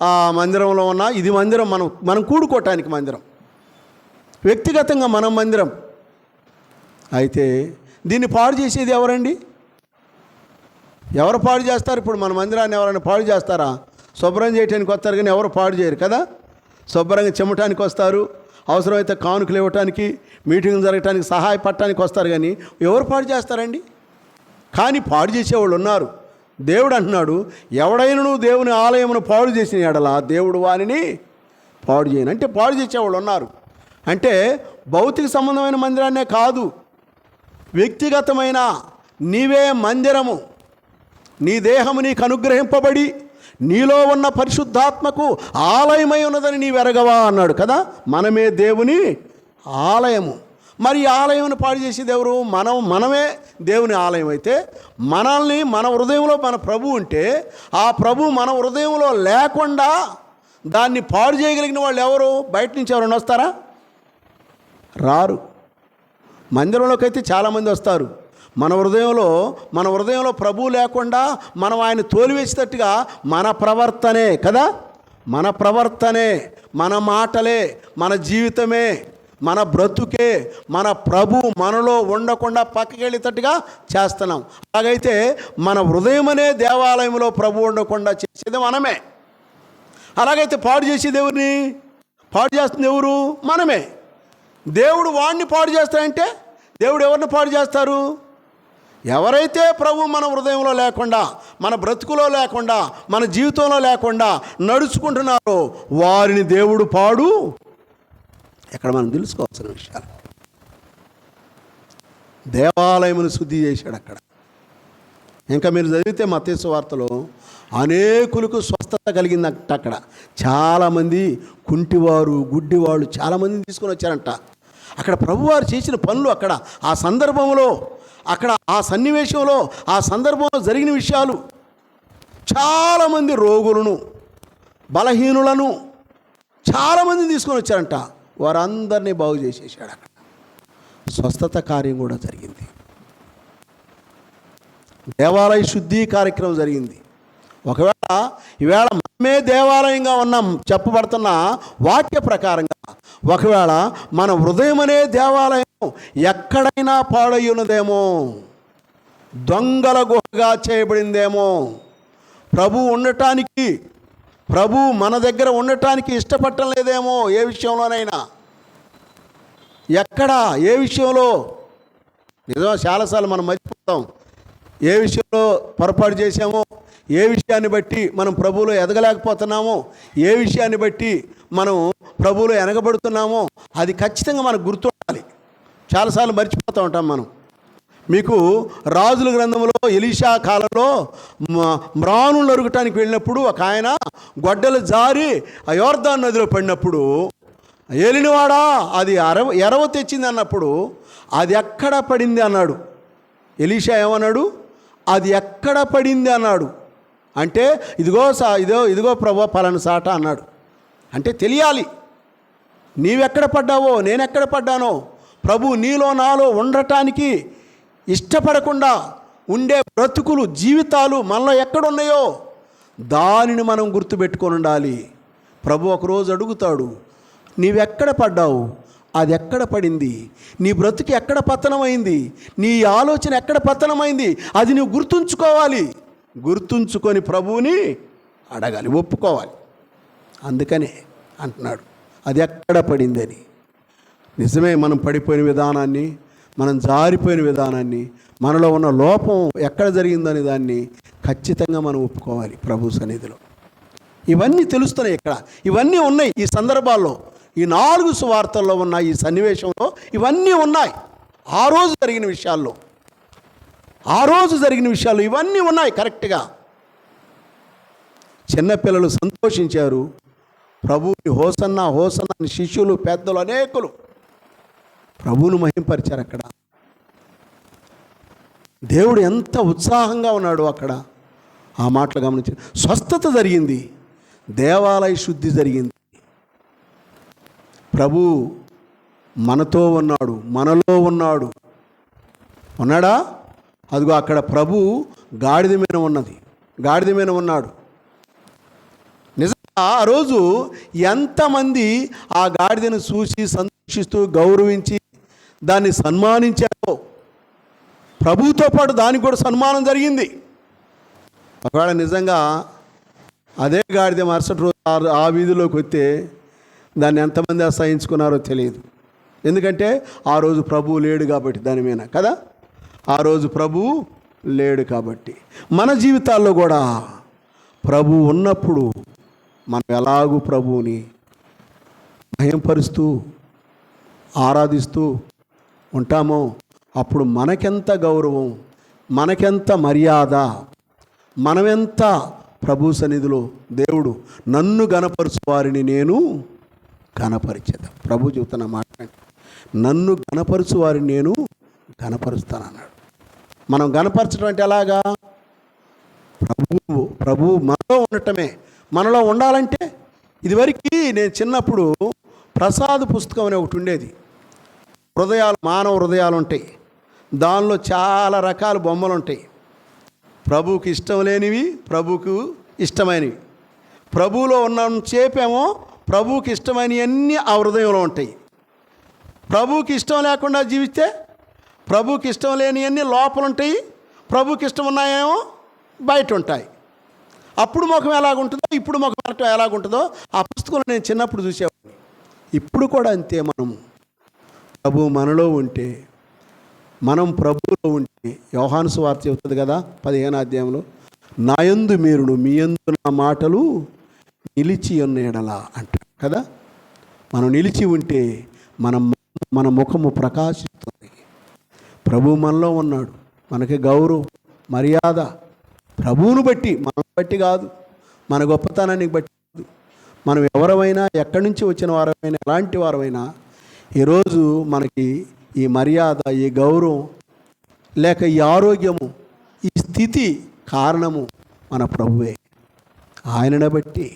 ఆ మందిరంలో ఉన్న ఇది మందిరం, మనం కూడుకోవటానికి మందిరం, వ్యక్తిగతంగా మనం మందిరం. అయితే దీన్ని పాడు చేసేది ఎవరండి? ఎవరు పాడు చేస్తారు? ఇప్పుడు మన మందిరాన్ని ఎవరైనా పాడు చేస్తారా? శుభ్రం చేయడానికి వస్తారు కానీ ఎవరు పాడు చేయరు కదా. శుభ్రంగా చెమ్మటానికి వస్తారు, అవసరమైతే కానుకలు ఇవ్వటానికి, మీటింగ్లు జరగటానికి సహాయపడటానికి వస్తారు. కానీ ఎవరు పాడు చేస్తారండి? కానీ పాడు చేసేవాళ్ళు ఉన్నారు. దేవుడు అంటున్నాడు, ఎవడైనా దేవుని ఆలయమును పాడు చేసిన ఎడలా దేవుడు వానిని పాడు చేయను. అంటే పాడు చేసేవాళ్ళు ఉన్నారు. అంటే భౌతిక సంబంధమైన మందిరాన్నే కాదు, వ్యక్తిగతమైన నీవే మందిరము. నీ దేహము నీకు అనుగ్రహింపబడి నీలో ఉన్న పరిశుద్ధాత్మకు ఆలయమై ఉన్నదని నీవు ఎరగవా అన్నాడు కదా. మనమే దేవుని ఆలయము. మరి ఈ ఆలయం పాడు చేసేది ఎవరు? మనమే దేవుని ఆలయం అయితే మనల్ని మన హృదయంలో మన ప్రభు ఉంటే ఆ ప్రభు మన హృదయంలో లేకుండా దాన్ని పాడు చేయగలిగిన వాళ్ళు ఎవరు? బయట నుంచి ఎవరైనా వస్తారా? రారు. మందిరంలోకి అయితే చాలామంది వస్తారు. మన హృదయంలో ప్రభువు లేకుండా మనం ఆయన తోలివేసేటట్టుగా మన ప్రవర్తనే కదా, మన ప్రవర్తనే, మన మాటలే, మన జీవితమే, మన బ్రతుకే మన ప్రభు మనలో ఉండకుండా పక్కకి వెళ్ళేటట్టుగా చేస్తున్నాం. అలాగైతే మన హృదయమనే దేవాలయంలో ప్రభు ఉండకుండా చేసేది మనమే. అలాగైతే పాడు చేసేది ఎవరిని? పాడు చేస్తుంది ఎవరు? మనమే. దేవుడు వాడిని పాడు చేస్తాడంటే దేవుడు ఎవరిని పాడు చేస్తారు? ఎవరైతే ప్రభు మన హృదయంలో లేకుండా, మన బ్రతుకులో లేకుండా, మన జీవితంలో లేకుండా నడుచుకుంటున్నారో వారిని దేవుడు పాడు. ఎక్కడ మనం తెలుసుకోవాల్సిన విషయాలు. దేవాలయమును శుద్ధి చేశాడు అక్కడ. ఇంకా మీరు చదివితే మత్తయి సువార్తలో అనేకులకు స్వస్థత కలిగిందంట. అక్కడ చాలామంది కుంటివారు, గుడ్డివాళ్ళు చాలామందిని తీసుకొని వచ్చారంట. అక్కడ ప్రభువారు చేసిన పనులు, అక్కడ ఆ సందర్భంలో, అక్కడ ఆ సన్నివేశంలో, ఆ సందర్భంలో జరిగిన విషయాలు, చాలామంది రోగులను, బలహీనులను చాలామందిని తీసుకొని వచ్చారంట. వారందరినీ బాగు చేసేసాడు. అక్కడ స్వస్థత కార్యం కూడా జరిగింది. దేవాలయ శుద్ధి కార్యక్రమం జరిగింది. ఈవేళ మనమే దేవాలయంగా ఉన్నాం చెప్పబడుతున్న వాక్య ప్రకారంగా. ఒకవేళ మన హృదయం అనే దేవాలయం ఎక్కడైనా పాడయ్యున్నదేమో, దొంగల గుహగా చేయబడిందేమో, ప్రభు మన దగ్గర ఉండటానికి ఇష్టపడటం లేదేమో, ఏ విషయంలోనైనా, ఎక్కడ, ఏ విషయంలో. నిజం, చాలాసార్లు మనం మర్చిపోతాం. ఏ విషయంలో పొరపాటు చేసామో, ఏ విషయాన్ని బట్టి మనం ప్రభువులో ఎదగలేకపోతున్నామో, ఏ విషయాన్ని బట్టి మనం ప్రభువులో ఎనగబడుతున్నామో అది ఖచ్చితంగా మనకు గుర్తుండాలి. చాలాసార్లు మర్చిపోతూ ఉంటాం మనం. మీకు రాజుల గ్రంథంలో ఎలీషా కాలంలో మ్రానులు నరుగటానికి వెళ్ళినప్పుడు ఒక ఆయన గొడ్డలు జారి ఆ యోర్దాను నదిలో పడినప్పుడు, ఏలినవాడా అది ఎరవ తెచ్చింది అన్నప్పుడు, అది ఎక్కడ పడింది అన్నాడు. ఎలీషా ఏమన్నాడు? అది ఎక్కడ పడింది అన్నాడు. అంటే ఇదిగో ప్రభు పలానా సాట అన్నాడు. అంటే తెలియాలి, నీవెక్కడ పడ్డావో నేనెక్కడ పడ్డానో. ప్రభు నీలో నాలో ఉండటానికి ఇష్టపడకుండా ఉండే బ్రతుకులు, జీవితాలు మనలో ఎక్కడున్నాయో దానిని మనం గుర్తుపెట్టుకొని ఉండాలి. ప్రభు ఒకరోజు అడుగుతాడు, నీవెక్కడ పడ్డావు, అది ఎక్కడ పడింది, నీ బ్రతుకు ఎక్కడ పతనమైంది, నీ ఆలోచన ఎక్కడ పతనమైంది, అది నువ్వు గుర్తుంచుకోవాలి. గుర్తుంచుకొని ప్రభువుని అడగాలి, ఒప్పుకోవాలి. అందుకనే అంటున్నాడు అది ఎక్కడ పడిందని. నిజమే, మనం పడిపోయిన విధానాన్ని, మనం జారిపోయిన విధానాన్ని, మనలో ఉన్న లోపం ఎక్కడ జరిగిందని దాన్ని ఖచ్చితంగా మనం ఒప్పుకోవాలి ప్రభు సన్నిధిలో. ఇవన్నీ తెలుస్తున్నాయి ఇక్కడ, ఇవన్నీ ఉన్నాయి ఈ సందర్భాల్లో. ఈ 4 సువార్తల్లో ఉన్న ఈ సన్నివేశంలో ఇవన్నీ ఉన్నాయి. ఆ రోజు జరిగిన విషయాల్లో ఇవన్నీ ఉన్నాయి కరెక్ట్గా. చిన్నపిల్లలు సంతోషించారు, ప్రభువుని హోసన్నా హోసన్నా అని శిష్యులు, పెద్దలు అనేకులు ప్రభువును మహింపరిచారు. అక్కడ దేవుడు ఎంత ఉత్సాహంగా ఉన్నాడు అక్కడ. ఆ మాటలు గమనించి స్వస్థత జరిగింది, దేవాలయ శుద్ధి జరిగింది. ప్రభు మనతో ఉన్నాడు, మనలో ఉన్నాడా? అదిగో అక్కడ ప్రభు గాడిద మీద ఉన్నాడు. నిజంగా ఆ రోజు ఎంతమంది ఆ గాడిదను చూసి సంతోషిస్తూ గౌరవించి దాన్ని సన్మానించారో, ప్రభువుతో పాటు దానికి కూడా సన్మానం జరిగింది. ఒకవేళ నిజంగా అదే గాడిద మరుసటి రోజు ఆ వీధిలోకి వస్తే దాన్ని ఎంతమంది అసహించుకున్నారో తెలియదు. ఎందుకంటే ఆ రోజు ప్రభువు లేడు కాబట్టి, దాని మీద కదా, ఆ రోజు ప్రభువు లేడు కాబట్టి. మన జీవితాల్లో కూడా ప్రభువు ఉన్నప్పుడు మనం ఎలాగూ ప్రభువుని భయంపరుస్తూ ఆరాధిస్తూ ఉంటామో అప్పుడు మనకెంత గౌరవం, మనకెంత మర్యాద, మనమెంత ప్రభు సన్నిధిలో దేవుడు నన్ను గణపరచు వారిని నేను గణపరిచేదా. ప్రభు చెబుతున్న మాట, నన్ను గణపరచు వారిని నేను గణపరుస్తానన్నాడు. మనం గణపరచడం అంటే ఎలాగా? ప్రభు మనలో ఉండటమే. మనలో ఉండాలంటే, ఇదివరకు నేను చిన్నప్పుడు ప్రసాద్ పుస్తకం అనే ఒకటి ఉండేది. మానవ హృదయాలు ఉంటాయి, దానిలో చాలా రకాల బొమ్మలు ఉంటాయి. ప్రభువుకి ఇష్టం లేనివి, ప్రభువుకు ఇష్టమైనవి. ప్రభువులో ఉన్న చేపేమో ప్రభువుకి ఇష్టమైనవన్నీ ఆ హృదయంలో ఉంటాయి. ప్రభువుకి ఇష్టం లేకుండా జీవిస్తే ప్రభువుకి ఇష్టం లేనివన్నీ లోపల ఉంటాయి, ప్రభువుకి ఇష్టం ఉన్నాయేమో బయట ఉంటాయి. అప్పుడు ముఖం ఎలాగుంటుందో ఇప్పుడు ముఖం ఎలాగుంటుందో ఆ పుస్తకంలో నేను చిన్నప్పుడు చూసేవాడిని. ఇప్పుడు కూడా అంతే. ప్రభు మనలో ఉంటే, మనం ప్రభువులో ఉంటే, యోహాను సువార్త చెబుతుంది కదా 15వ అధ్యాయంలో, నా యందు మీరును మీ యందు నా మాటలు నిలిచి ఉన్న ఎడల అంటాడు కదా. మనం నిలిచి ఉంటే మన ముఖము ప్రకాశిస్తుంది. ప్రభు మనలో ఉన్నాడు. మనకి గౌరవం, మర్యాద ప్రభువును బట్టి, మనం బట్టి కాదు, మన గొప్పతనాన్ని బట్టి కాదు. మనం ఎవరమైనా, ఎక్కడి నుంచి వచ్చిన వారమైనా, ఎలాంటి వారమైనా, ఈరోజు మనకి ఈ మర్యాద, ఈ గౌరవం, లేక ఈ ఆరోగ్యము, ఈ స్థితి కారణము మన ప్రభువే, ఆయనను బట్టి.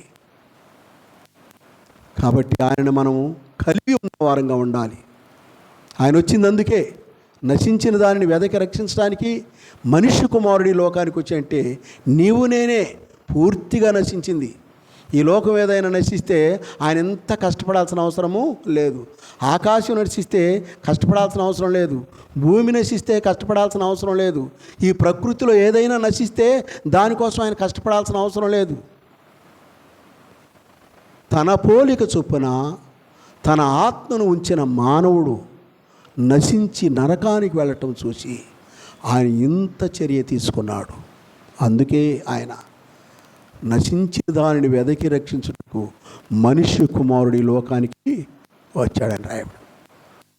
కాబట్టి ఆయనను మనము కలిగి ఉన్న వారంగా ఉండాలి. ఆయన వచ్చింది అందుకే, నశించిన దానిని వెదకి రక్షించడానికి మనిషి కుమారుడి లోకానికి వచ్చి. అంటే నీవు నేనే పూర్తిగా నశించింది. ఈ లోకం ఏదైనా నశిస్తే ఆయన ఎంత కష్టపడాల్సిన అవసరము లేదు. ఆకాశం నశిస్తే కష్టపడాల్సిన అవసరం లేదు. భూమి నశిస్తే కష్టపడాల్సిన అవసరం లేదు. ఈ ప్రకృతిలో ఏదైనా నశిస్తే దానికోసం ఆయన కష్టపడాల్సిన అవసరం లేదు. తన పోలిక చొప్పున తన ఆత్మను ఉంచిన మానవుడు నశించి నరకానికి వెళ్ళటం చూసి ఆయన ఇంత చర్య తీసుకున్నాడు. అందుకే ఆయన నశించిన దానిని వెదకి రక్షించుటకు మనిషి కుమారుడి లోకానికి వచ్చాడని రాయబడి.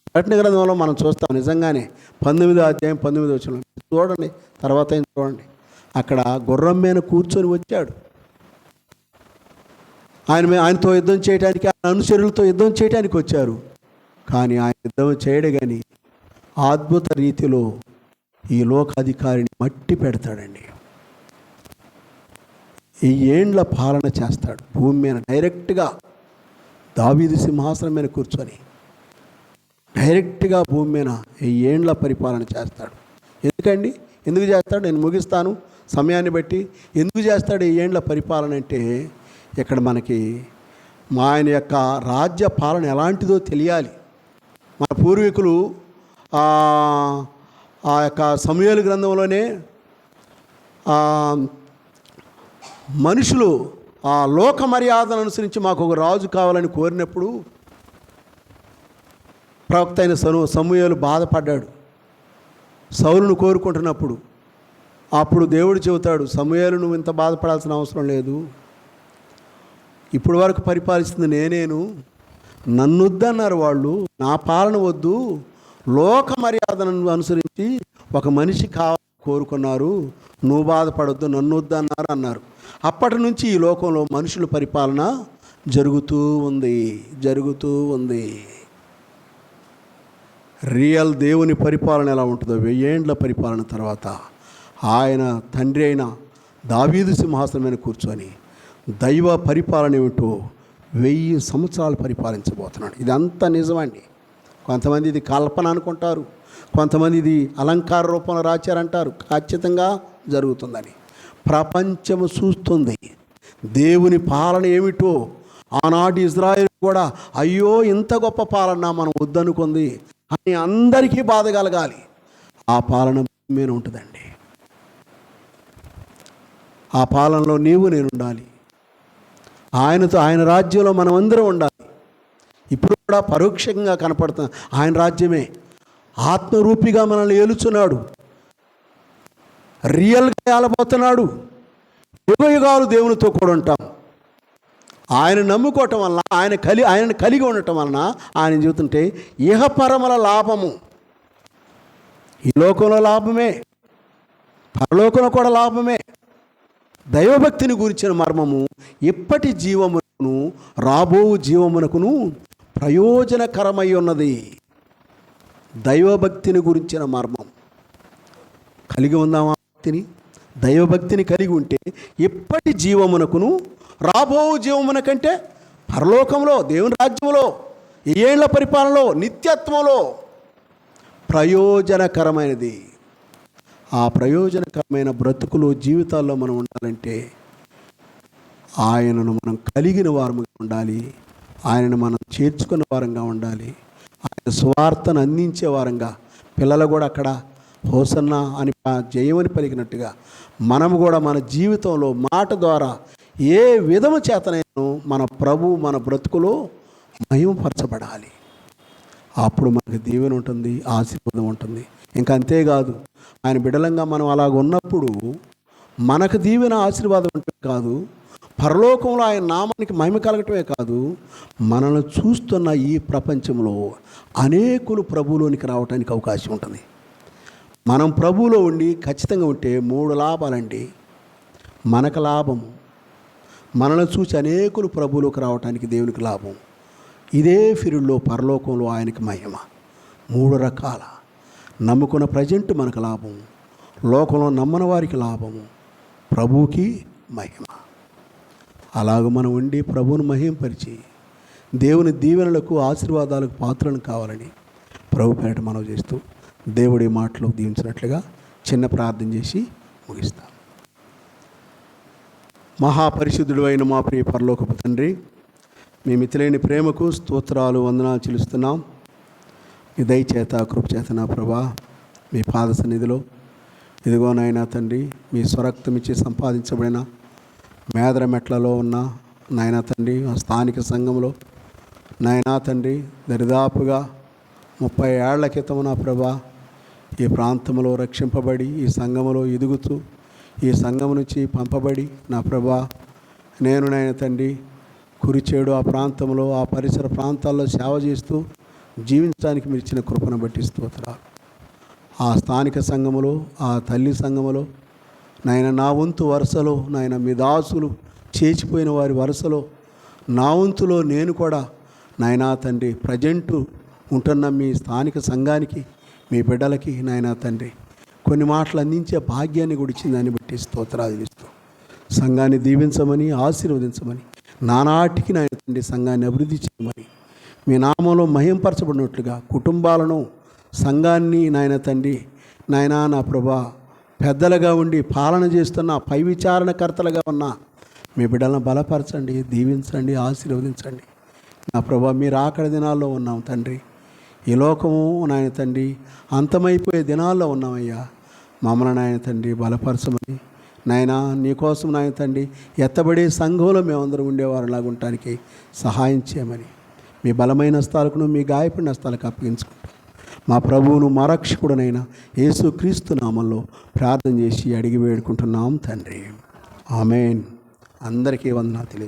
ప్రకటన గ్రంథంలో మనం చూస్తాం. నిజంగానే 19వ అధ్యాయం 19వ వచనం చూడండి, తర్వాత చూడండి. అక్కడ గుర్రం మీద కూర్చొని వచ్చాడు. ఆయనతో యుద్ధం చేయడానికి, ఆయన అనుచరులతో యుద్ధం చేయడానికి వచ్చారు. కానీ ఆయన యుద్ధం చేయడు, కానీ అద్భుత రీతిలో ఈ లోకాధికారిని మట్టి పెడతాడండి. ఈ ఏండ్ల పాలన చేస్తాడు భూమి మీద. డైరెక్ట్గా దావీదు సింహాసనం మీద కూర్చొని డైరెక్ట్గా భూమి మీద ఈ ఏండ్ల పరిపాలన చేస్తాడు. ఎందుకండి? ఎందుకు చేస్తాడు? నేను ముగిస్తాను సమయాన్ని బట్టి. ఎందుకు చేస్తాడు ఈ ఏండ్ల పరిపాలన అంటే, ఇక్కడ మనకి ఆయన యొక్క రాజ్య పాలన ఎలాంటిదో తెలియాలి. మన పూర్వీకులు ఆ యొక్క సమూయేలు గ్రంథంలోనే మనుషులు ఆ లోక మర్యాదను అనుసరించి మాకు ఒక రాజు కావాలని కోరినప్పుడు ప్రవక్త అయిన సమూయేలు బాధపడ్డాడు. సౌలును కోరుకుంటున్నప్పుడు అప్పుడు దేవుడు చెబుతాడు, సమూయేలు నువ్వు ఇంత బాధపడాల్సిన అవసరం లేదు, ఇప్పుడు వరకు పరిపాలిస్తుంది నేనేను, నన్ను వద్దన్నారు వాళ్ళు, నా పాలన వద్దు, లోక మర్యాదను అనుసరించి ఒక మనిషి కోరుకున్నారు, నువ్వు బాధపడొద్దు, నన్ను వద్దన్నారు అన్నారు. అప్పటి నుంచి ఈ లోకంలో మనుషుల పరిపాలన జరుగుతూ ఉంది. రియల్ దేవుని పరిపాలన ఎలా ఉంటుందో 1000 ఏండ్ల పరిపాలన తర్వాత ఆయన తండ్రి అయిన దావీదు సింహాసనం మీద కూర్చొని దైవ పరిపాలన ఏమిటో 1000 సంవత్సరాలు పరిపాలించబోతున్నాడు. ఇదంతా నిజమండి. కొంతమంది ఇది కల్పన అనుకుంటారు, కొంతమంది ఇది అలంకార రూపంలో రాచారంటారు. ఖచ్చితంగా జరుగుతుందని ప్రపంచము చూస్తుంది. దేవుని పాలన ఏమిటో ఆనాటి ఇజ్రాయేల్ కూడా అయ్యో ఇంత గొప్ప పాలన మనం వద్దనుకుంది అని అందరికీ బాధ కలగాలి. ఆ పాలన మీద ఉంటుందండి. ఆ పాలనలో నీవు నేను ఉండాలి. ఆయనతో, ఆయన రాజ్యంలో మనం అందరం ఉండాలి. ఇప్పుడు కూడా పరోక్షంగా కనపడుతుంది ఆయన రాజ్యమే. ఆత్మరూపిగా మనల్ని ఏలుచున్నాడు, రియల్గా ఏలబోతున్నాడు. యుగయుగాలు దేవునితో కూడా ఉంటాం. ఆయన నమ్ముకోవటం వలన, ఆయనను కలిగి ఉండటం వలన, ఆయన చూస్తుంటే ఇహపరముల లాభము. ఈ లోకంలో లాభమే, పరలోకంలో కూడా లాభమే. దైవభక్తిని గురించిన మర్మము ఇప్పటి జీవమునకును రాబో జీవమునకును ప్రయోజనకరమై ఉన్నది. దైవభక్తిని గురించిన మర్మం కలిగి ఉందామా? భక్తిని, దైవభక్తిని కలిగి ఉంటే ఇప్పటి జీవమునకును రాబో జీవమునకంటే పరలోకంలో, దేవుని రాజ్యంలో, ఏళ్ల పరిపాలనలో, నిత్యత్వంలో ప్రయోజనకరమైనది. ఆ ప్రయోజనకరమైన బ్రతుకులు జీవితాల్లో మనం ఉండాలంటే ఆయనను మనం కలిగిన వారముగా ఉండాలి. ఆయనను మనం చేర్చుకున్న వారంగా ఉండాలి. ఆయన స్వార్థను అందించే వారంగా, పిల్లలు కూడా అక్కడ హోసన్నా అని జయమని పలికినట్టుగా మనము కూడా మన జీవితంలో మాట ద్వారా ఏ విధము చేతనైనా మన ప్రభు మన బ్రతుకులో మహిమపరచబడాలి. అప్పుడు మనకు దీవెన ఉంటుంది, ఆశీర్వాదం ఉంటుంది. ఇంకా అంతేకాదు, ఆయన బిడ్డలంగా మనం అలాగ ఉన్నప్పుడు మనకు దీవెన ఆశీర్వాదం ఉంటుంది కాదు, పరలోకంలో ఆయన నామానికి మహిమ కలగటమే కాదు, మనల్ని చూస్తున్న ఈ ప్రపంచంలో అనేకులు ప్రభువులోనికి రావడానికి అవకాశం ఉంటుంది. మనం ప్రభువులో ఉండి ఖచ్చితంగా ఉంటే 3 లాభాలండి. మనకు లాభము, మనల్ని చూసి అనేకులు ప్రభువులోకి రావడానికి దేవునికి లాభం. ఇదే ఫిరుల్లో పరలోకంలో ఆయనకి మహిమ. 3 రకాల నమ్ముకున్న ప్రజెంట్ మనకు లాభం, లోకంలో నమ్మని వారికి లాభము, ప్రభువుకి మహిమ. అలాగ మనం ఉండి ప్రభువును మహింపరిచి దేవుని దీవెనలకు ఆశీర్వాదాలకు పాత్రలను కావాలని ప్రభు పేరిట మనవి చేస్తూ దేవుడి మాటలు దీవించినట్లుగా చిన్న ప్రార్థన చేసి ముగిస్తాం. మహాపరిశుద్ధుడు అయిన మా ప్రియ పరలోకపు తండ్రి, మీ మితిలేని ప్రేమకు స్తోత్రాలు, వందనాలు చెల్లిస్తున్నాం. మీ దయచేత కృపచేత నా ప్రభా మీ పాద సన్నిధిలో ఇదిగో నాయనా తండ్రి, మీ స్వరక్తం ఇచ్చి సంపాదించబడిన మేదర మెట్లలో ఉన్న నాయనా తండ్రి ఆ స్థానిక సంఘంలో నాయనా తండ్రి దరిదాపుగా 30 ఏళ్ల క్రితం నా ప్రభా ఈ ప్రాంతంలో రక్షింపబడి ఈ సంఘములో ఎదుగుతూ ఈ సంఘం నుంచి పంపబడి నా ప్రభా నేను నాయన తండ్రి కురిచేడు ఆ ప్రాంతంలో ఆ పరిసర ప్రాంతాల్లో సేవ చేస్తూ జీవించడానికి మీరు ఇచ్చిన కృపను బట్టి స్తోత్రాలు. ఆ స్థానిక సంఘములో ఆ తల్లి సంఘములో నాయన నా వంతు వరుసలో నాయన మీ దాసులు చేచిపోయిన వారి వరుసలో నా వంతులో నేను కూడా నాయనా తండ్రి ప్రజెంటు ఉంటున్న మీ స్థానిక సంఘానికి మీ బిడ్డలకి నాయనా తండ్రి కొన్ని మాటలు అందించే భాగ్యాన్ని కూడా ఇచ్చిన దాన్ని బట్టి స్తోత్రాలు ఇస్తూ సంఘాన్ని దీవించమని ఆశీర్వదించమని నానాటికి నాయన తండ్రి సంఘాన్ని అభివృద్ధి చేయమని మీ నామంలో మహింపరచబడినట్లుగా కుటుంబాలను సంఘాన్ని నాయన తండ్రి నాయనా నా ప్రభా పెద్దలుగా ఉండి పాలన చేస్తున్న పై విచారణకర్తలుగా ఉన్న మీ బిడ్డలను బలపరచండి, దీవించండి, ఆశీర్వదించండి. నా ప్రభా మీరు ఆఖరి దినాల్లో ఉన్నాం తండ్రి. ఈ లోకము నాయన తండ్రి అంతమైపోయే దినాల్లో ఉన్నామయ్యా. మమ్మల్ని నాయన తండ్రి బలపరచమని నాయనా నీకోసం నాయన తండ్రి ఎత్తబడే సంఘంలో మేమందరం ఉండేవారిలాగా ఉండటానికి సహాయం చేయమని మీ బలమైన హస్తాలకును మీ గాయపడిన హస్తాలకు అప్పగించుకుంటాం. మా ప్రభువును మా రక్షకుడునైన యేసుక్రీస్తు నామంలో ప్రార్థన చేసి అడిగి వేడుకుంటున్నాం తండ్రి. ఆమేన్. అందరికీ వందనాలు తెలియజేస్తున్నాను.